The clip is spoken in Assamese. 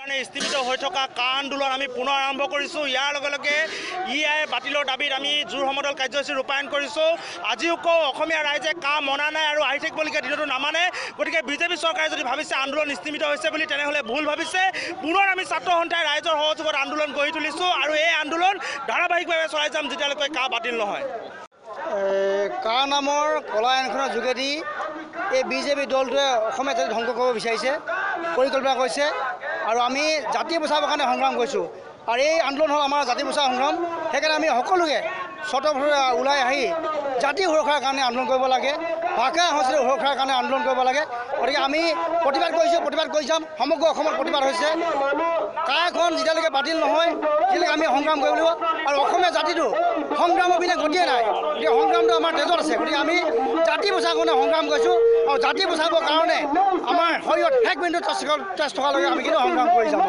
স্থিমিত হৈ থকা কা আন্দোলন আমি পুনৰ আৰম্ভ কৰিছোঁ। ইয়াৰ লগে লগে EI বাতিলৰ দাবীত আমি জোৰ সমদল কাৰ্যসূচী ৰূপায়ণ কৰিছোঁ। আজিও কওঁ অসমীয়া ৰাইজে কা মনা নাই আৰু আহি থাকিবলগীয়া দিনতো নামানে। গতিকে বিজেপি চৰকাৰে যদি ভাবিছে আন্দোলন স্থিমিত হৈছে বুলি তেনেহ'লে ভুল ভাবিছে। পুনৰ আমি ছাত্ৰ সন্থাই ৰাইজৰ সহযোগত আন্দোলন গঢ়ি তুলিছোঁ আৰু এই আন্দোলন ধাৰাবাহিকভাৱে চলাই যাম যেতিয়ালৈকে কা বাতিল নহয়। কা নামৰ কলা আইনখনৰ যোগেদি এই বিজেপি দলটোৱে অসমীয়া জাতি ধ্বংস কৰিব বিচাৰিছে, পৰিকল্পনা কৰিছে আৰু আমি জাতি বচাবৰ কাৰণে সংগ্ৰাম কৰিছোঁ। আৰু এই আন্দোলন হ'ল আমাৰ জাতি বচা সংগ্ৰাম। সেইকাৰণে আমি সকলোকে স্বতঃস্ফূৰ্তভাৱে ওলাই আহি জাতি সুৰক্ষাৰ কাৰণে আন্দোলন কৰিব লাগে, ভাষা সংস্কৃতিৰ সুৰক্ষাৰ কাৰণে আন্দোলন কৰিব লাগে। গতিকে আমি প্ৰতিবাদ কৰিছোঁ, প্ৰতিবাদ কৰি যাম। সমগ্ৰ অসমত প্ৰতিবাদ হৈছে। কাখন যেতিয়ালৈকে বাতিল নহয় তেতিয়ালৈকে আমি সংগ্ৰাম কৰিব লাগিব। আৰু অসমীয়া জাতিটো সংগ্ৰামৰ বিনা গতিয়ে নাই। গতিকে সংগ্ৰামটো আমাৰ তেজত আছে। গতিকে আমি জাতি বচাৰ কাৰণে সংগ্ৰাম কৰিছোঁ আৰু জাতি বচাবৰ কাৰণে আমাৰ শৰীৰত শেষ বিন্দু তেজ থকালৈকে আমি কিন্তু সংগ্ৰাম কৰি যাম।